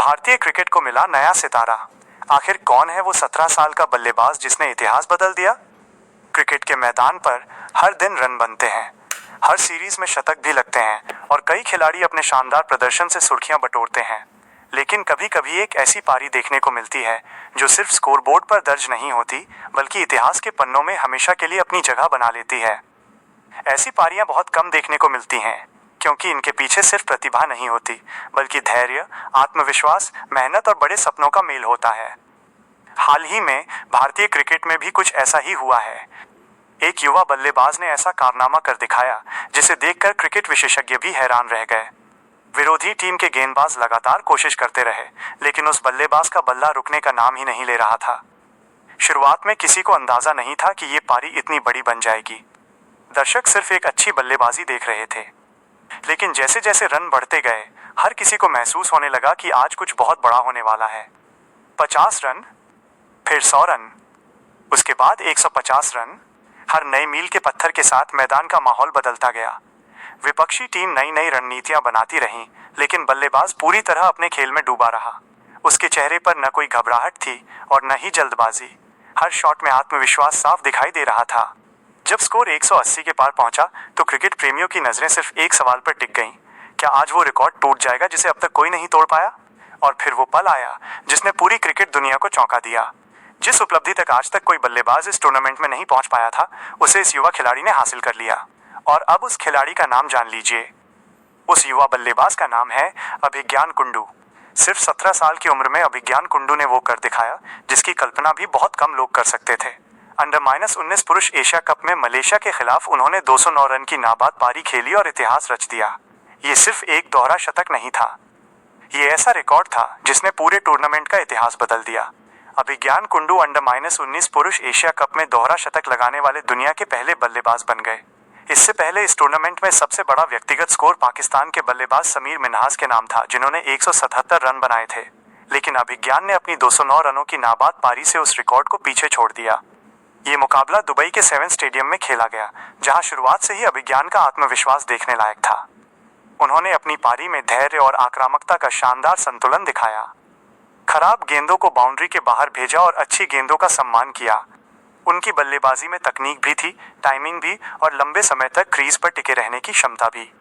भारतीय क्रिकेट को मिला नया सितारा। आखिर कौन है वो 17 साल का बल्लेबाज जिसने इतिहास बदल दिया? क्रिकेट के मैदान पर हर दिन रन बनते हैं, हर सीरीज में शतक भी लगते हैं और कई खिलाड़ी अपने शानदार प्रदर्शन से सुर्खियां बटोरते हैं। लेकिन कभी कभी एक ऐसी पारी देखने को मिलती है जो सिर्फ स्कोरबोर्ड पर दर्ज नहीं होती, बल्कि इतिहास के पन्नों में हमेशा के लिए अपनी जगह बना लेती है। ऐसी पारियां बहुत कम देखने को मिलती हैं, क्योंकि इनके पीछे सिर्फ प्रतिभा नहीं होती, बल्कि धैर्य, आत्मविश्वास, मेहनत और बड़े सपनों का मेल होता है। हाल ही में भारतीय क्रिकेट में भी कुछ ऐसा ही हुआ है। एक युवा बल्लेबाज ने ऐसा कारनामा कर दिखाया जिसे देखकर क्रिकेट विशेषज्ञ भी हैरान रह गए। विरोधी टीम के गेंदबाज लगातार कोशिश करते रहे, लेकिन उस बल्लेबाज का बल्ला रुकने का नाम ही नहीं ले रहा था। शुरुआत में किसी को अंदाजा नहीं था कि ये पारी इतनी बड़ी बन जाएगी। दर्शक सिर्फ एक अच्छी बल्लेबाजी देख रहे थे, लेकिन जैसे जैसे रन बढ़ते गए, हर किसी को महसूस होने लगा कि आज कुछ बहुत बड़ा होने वाला है। 50 रन, फिर 100 रन, उसके बाद 150 रन। हर नए मील के पत्थर के साथ मैदान का माहौल बदलता गया। विपक्षी टीम नई नई रणनीतियां बनाती रही, लेकिन बल्लेबाज पूरी तरह अपने खेल में डूबा रहा। उसके चेहरे पर न कोई घबराहट थी और न ही जल्दबाजी। हर शॉट में आत्मविश्वास साफ दिखाई दे रहा था। जब स्कोर 180 के पार पहुंचा तो क्रिकेट प्रेमियों की नजरें सिर्फ एक सवाल पर टिक गईं, क्या आज वो रिकॉर्ड टूट जाएगा जिसे अब तक कोई नहीं तोड़ पाया? और फिर वो पल आया जिसने पूरी क्रिकेट दुनिया को चौंका दिया। जिस उपलब्धि तक आज तक कोई बल्लेबाज इस टूर्नामेंट में नहीं पहुंच पाया था, उसे इस युवा खिलाड़ी ने हासिल कर लिया। और अब उस खिलाड़ी का नाम जान लीजिए। उस युवा बल्लेबाज का नाम है अभिज्ञान कुंडू। सिर्फ 17 साल की उम्र में अभिज्ञान कुंडू ने वो कर दिखाया जिसकी कल्पना भी बहुत कम लोग कर सकते थे। अंडर-19 पुरुष एशिया कप में मलेशिया के खिलाफ उन्होंने 209 रन की नाबाद पारी खेली और इतिहास रच दिया। ये सिर्फ एक दोहरा शतक नहीं था, ये ऐसा रिकॉर्ड था जिसने पूरे टूर्नामेंट का इतिहास बदल दिया। अभिज्ञान कुंडू अंडर-19 पुरुष एशिया कप में दोहरा शतक लगाने वाले दुनिया के पहले बल्लेबाज बन गए। इससे पहले इस टूर्नामेंट में सबसे बड़ा व्यक्तिगत स्कोर पाकिस्तान के बल्लेबाज समीर मिन्हास के नाम था, जिन्होंने 177 रन बनाए थे। लेकिन अभिज्ञान ने अपनी 209 रनों की नाबाद पारी से उस रिकॉर्ड को पीछे छोड़ दिया। ये मुकाबला दुबई के 7 स्टेडियम में खेला गया, जहां शुरुआत से ही अभिज्ञान का आत्मविश्वास देखने लायक था। उन्होंने अपनी पारी में धैर्य और आक्रामकता का शानदार संतुलन दिखाया। खराब गेंदों को बाउंड्री के बाहर भेजा और अच्छी गेंदों का सम्मान किया। उनकी बल्लेबाजी में तकनीक भी थी, टाइमिंग भी और लंबे समय तक क्रीज पर टिके रहने की क्षमता भी।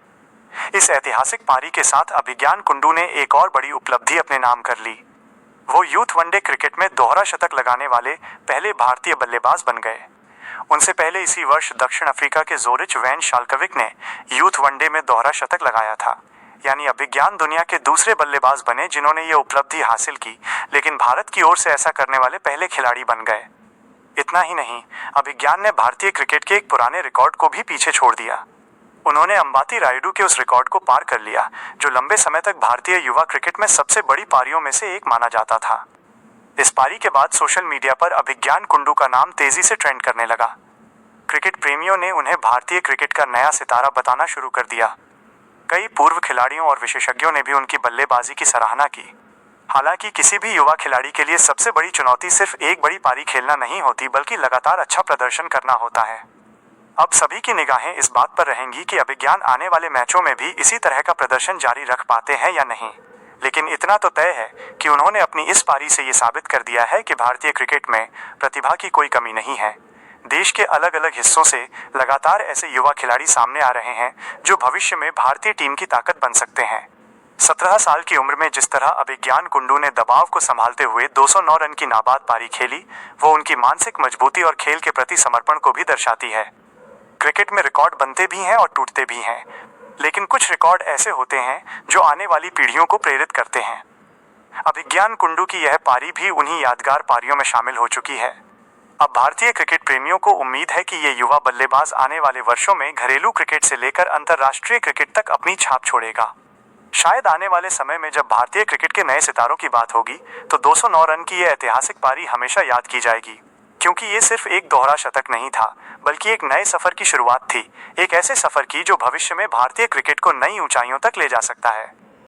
इस ऐतिहासिक पारी के साथ अभिज्ञान कुंडू ने एक और बड़ी उपलब्धि अपने नाम कर ली। वो यूथ वनडे क्रिकेट में दोहरा शतक लगाने वाले पहले भारतीय बल्लेबाज बन गए। उनसे पहले इसी वर्ष दक्षिण अफ्रीका के जोरिच वैन शाल्कविक ने यूथ वनडे में दोहरा शतक लगाया था। यानी अभिज्ञान दुनिया के दूसरे बल्लेबाज बने जिन्होंने ये उपलब्धि हासिल की, लेकिन भारत की ओर से ऐसा करने वाले पहले खिलाड़ी बन गए। इतना ही नहीं, अभिज्ञान ने भारतीय क्रिकेट के एक पुराने रिकॉर्ड को भी पीछे छोड़ दिया। उन्होंने अंबाती रायडू के उस रिकॉर्ड को पार कर लिया जो लंबे समय तक भारतीय युवा क्रिकेट में सबसे बड़ी पारियों में से एक माना जाता था। इस पारी के बाद सोशल मीडिया पर अभिज्ञान कुंडू का नाम तेजी से ट्रेंड करने लगा। क्रिकेट प्रेमियों ने उन्हें भारतीय क्रिकेट का नया सितारा बताना शुरू कर दिया। कई पूर्व खिलाड़ियों और विशेषज्ञों ने भी उनकी बल्लेबाजी की सराहना की। हालांकि किसी भी युवा खिलाड़ी के लिए सबसे बड़ी चुनौती सिर्फ एक बड़ी पारी खेलना नहीं होती, बल्कि लगातार अच्छा प्रदर्शन करना होता है। अब सभी की निगाहें इस बात पर रहेंगी कि अभिज्ञान आने वाले मैचों में भी इसी तरह का प्रदर्शन जारी रख पाते हैं या नहीं। लेकिन इतना तो तय है कि उन्होंने अपनी इस पारी से ये साबित कर दिया है कि भारतीय क्रिकेट में प्रतिभा की कोई कमी नहीं है। देश के अलग अलग हिस्सों से लगातार ऐसे युवा खिलाड़ी सामने आ रहे हैं जो भविष्य में भारतीय टीम की ताकत बन सकते हैं। 17 साल की उम्र में जिस तरह अभिज्ञान कुंडू ने दबाव को संभालते हुए 209 रन की नाबाद पारी खेली, वो उनकी मानसिक मजबूती और खेल के प्रति समर्पण को भी दर्शाती है। क्रिकेट में रिकॉर्ड बनते भी हैं और टूटते भी हैं, लेकिन कुछ रिकॉर्ड ऐसे होते हैं जो आने वाली पीढ़ियों को प्रेरित करते हैं। अभिज्ञान कुंडू की यह पारी भी उन्हीं यादगार पारियों में शामिल हो चुकी है। अब भारतीय क्रिकेट प्रेमियों को उम्मीद है कि ये युवा बल्लेबाज आने वाले वर्षों में घरेलू क्रिकेट से लेकर अंतर्राष्ट्रीय क्रिकेट तक अपनी छाप छोड़ेगा। शायद आने वाले समय में जब भारतीय क्रिकेट के नए सितारों की बात होगी तो 209 रन की यह ऐतिहासिक पारी हमेशा याद की जाएगी, क्योंकि ये सिर्फ एक दोहरा शतक नहीं था, बल्कि एक नए सफर की शुरुआत थी। एक ऐसे सफर की जो भविष्य में भारतीय क्रिकेट को नई ऊंचाइयों तक ले जा सकता है।